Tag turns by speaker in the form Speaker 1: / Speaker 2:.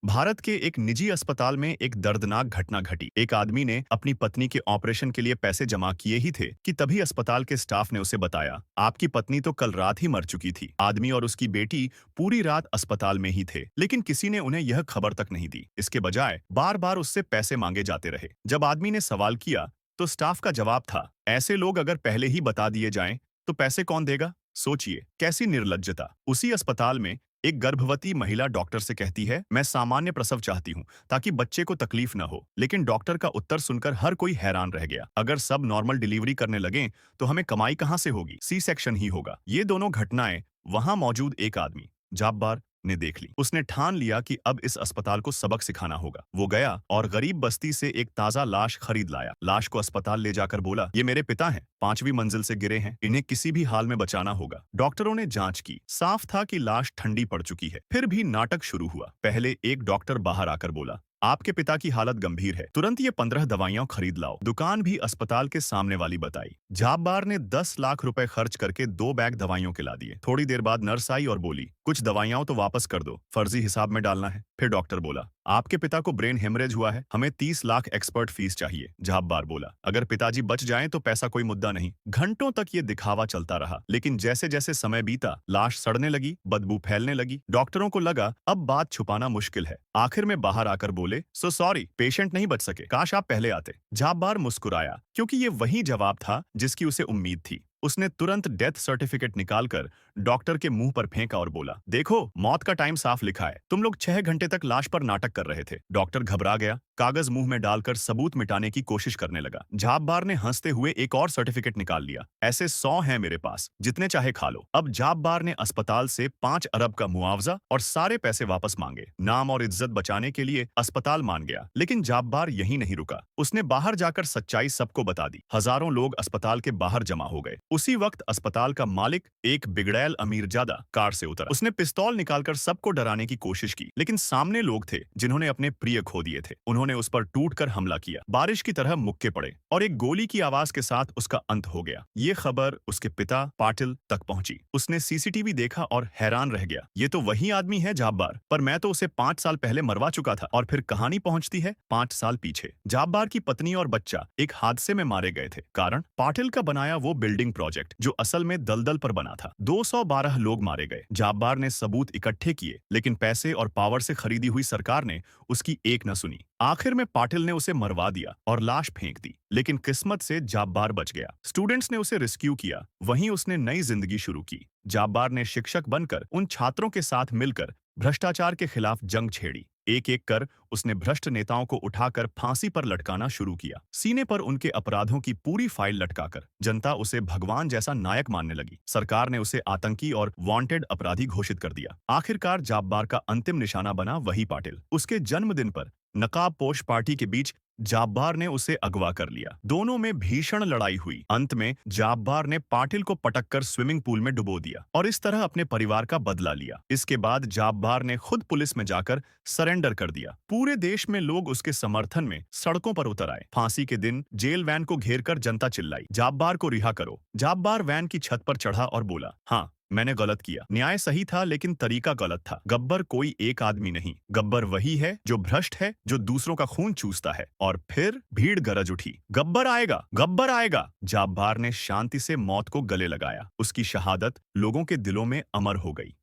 Speaker 1: भारत के एक निजी अस्पताल में एक दर्दनाक घटना घटी। एक आदमी ने अपनी पत्नी के ऑपरेशन के लिए पैसे जमा किए ही थे कि तभी अस्पताल के स्टाफ ने उसे बताया, आपकी पत्नी तो कल रात ही मर चुकी थी। आदमी और उसकी बेटी पूरी रात अस्पताल में ही थे, लेकिन किसी ने उन्हें यह खबर तक नहीं दी। इसके बजाय बार बार उससे पैसे मांगे जाते रहे। जब आदमी ने सवाल किया तो स्टाफ का जवाब था, ऐसे लोग अगर पहले ही बता दिए जाएं तो पैसे कौन देगा। सोचिए कैसी निर्लज्जता। उसी अस्पताल में एक गर्भवती महिला डॉक्टर से कहती है, मैं सामान्य प्रसव चाहती हूँ ताकि बच्चे को तकलीफ न हो। लेकिन डॉक्टर का उत्तर सुनकर हर कोई हैरान रह गया। अगर सब नॉर्मल डिलीवरी करने लगें तो हमें कमाई कहाँ से होगी, सी सेक्शन ही होगा। ये दोनों घटनाएं वहां मौजूद एक आदमी जाब्बार ने देख ली। उसने ठान लिया कि अब इस अस्पताल को सबक सिखाना होगा। वो गया और गरीब बस्ती से एक ताजा लाश खरीद लाया। लाश को अस्पताल ले जाकर बोला, ये मेरे पिता हैं, 5वीं मंजिल से गिरे हैं, इन्हें किसी भी हाल में बचाना होगा। डॉक्टरों ने जांच की, साफ था कि लाश ठंडी पड़ चुकी है। फिर भी नाटक शुरू हुआ। पहले एक डॉक्टर बाहर आकर बोला, आपके पिता की हालत गंभीर है, तुरंत ये 15 दवाइयां खरीद लाओ। दुकान भी अस्पताल के सामने वाली बताई। जाब्बार ने 10 लाख रुपए खर्च करके 2 बैग दवाइयों के ला दिए। थोड़ी देर बाद नर्स आई और बोली, कुछ दवाइयां तो वापस कर दो, फर्जी हिसाब में डालना है। फिर डॉक्टर बोला, आपके पिता को ब्रेन हेमरेज हुआ है, हमें 30 लाख एक्सपर्ट फीस चाहिए। जाब्बार बोला, अगर पिताजी बच जाएं तो पैसा कोई मुद्दा नहीं। घंटों तक ये दिखावा चलता रहा, लेकिन जैसे जैसे समय बीता लाश सड़ने लगी, बदबू फैलने लगी। डॉक्टरों को लगा अब बात छुपाना मुश्किल है। आखिर में बाहर आकर बोले, सो सॉरी, पेशेंट नहीं बच सके, काश आप पहले आते। जाब्बार मुस्कुराया, क्योंकि ये वही जवाब था जिसकी उसे उम्मीद थी। उसने तुरंत डेथ सर्टिफिकेट निकालकर डॉक्टर के मुंह पर फेंका और बोला, देखो मौत का टाइम साफ लिखा है, तुम लोग 6 घंटे तक लाश पर नाटक कर रहे थे। डॉक्टर घबरा गया, कागज मुंह में डालकर सबूत मिटाने की कोशिश करने लगा। जाब्बार ने हंसते हुए एक और सर्टिफिकेट निकाल लिया, ऐसे 100 हैं मेरे पास, जितने चाहे खा लो। अब जाब्बार ने अस्पताल से 5 अरब का मुआवजा और सारे पैसे वापस मांगे। नाम और इज्जत बचाने के लिए अस्पताल मान गया, लेकिन जाब्बार यहीं नहीं रुका। उसने बाहर जाकर सच्चाई सबको बता दी। हजारों लोग अस्पताल के बाहर जमा हो गए। उसी वक्त अस्पताल का मालिक, एक बिगड़ैल अमीरजादा, कार से उतरा। उसने पिस्तौल निकालकर सबको डराने की कोशिश की, लेकिन सामने लोग थे जिन्होंने अपने प्रिय खो दिए थे। उन्होंने उस पर टूटकर हमला किया। बारिश की तरह मुक्के पड़े और एक गोली की आवाज के साथ उसका अंत हो गया। ये खबर उसके पिता पाटिल तक पहुंची। उसने सीसीटीवी देखा और हैरान रह गया, ये तो वही आदमी है जाब्बार, पर मैं तो उसे 5 साल पहले मरवा चुका था। और फिर कहानी पहुंचती है 5 साल पीछे। जाब्बार की पत्नी और बच्चा एक हादसे में मारे गए थे। कारण पाटिल का बनाया वो बिल्डिंग प्रोजेक्ट जो असल में दलदल पर बना था। 212 लोग मारे गए। जाब्बार ने सबूत इकट्ठे किए, लेकिन पैसे और पावर से खरीदी हुई सरकार ने उसकी एक न सुनी। आखिर में पाटिल ने उसे मरवा दिया और लाश फेंक दी, लेकिन किस्मत से जाब्बार बच गया। स्टूडेंट्स ने उसे रेस्क्यू किया, वहीं उसने नई जिंदगी शुरू की। जाब्बार ने शिक्षक बनकर उन छात्रों के साथ मिलकर भ्रष्टाचार के खिलाफ जंग छेड़ी। एक एक कर उसने भ्रष्ट नेताओं को उठाकर फांसी पर लटकाना शुरू किया। सीने पर उनके अपराधों की पूरी फाइल लटकाकर जनता उसे भगवान जैसा नायक मानने लगी। सरकार ने उसे आतंकी और वांटेड अपराधी घोषित कर दिया। आखिरकार जाब्बार का अंतिम निशाना बना वही पाटिल। उसके जन्मदिन पर नकाबपोश पार्टी के बीच जाब्बार ने उसे अगवा कर लिया। दोनों में भीषण लड़ाई हुई। अंत में जाब्बार ने पाटिल को पटककर स्विमिंग पूल में डुबो दिया और इस तरह अपने परिवार का बदला लिया। इसके बाद जाब्बार ने खुद पुलिस में जाकर सरेंडर कर दिया। पूरे देश में लोग उसके समर्थन में सड़कों पर उतर आए। फांसी के दिन जेल वैन को घेरकर जनता चिल्लाई, जाब्बार को रिहा करो। जाब्बार वैन की छत पर चढ़ा और बोला, हाँ मैंने गलत किया, न्याय सही था लेकिन तरीका गलत था। गब्बर कोई एक आदमी नहीं, गब्बर वही है जो भ्रष्ट है, जो दूसरों का खून चूसता है। और फिर भीड़ गरज उठी, गब्बर आएगा, गब्बर आएगा। जाब्बार ने शांति से मौत को गले लगाया। उसकी शहादत लोगों के दिलों में अमर हो गई।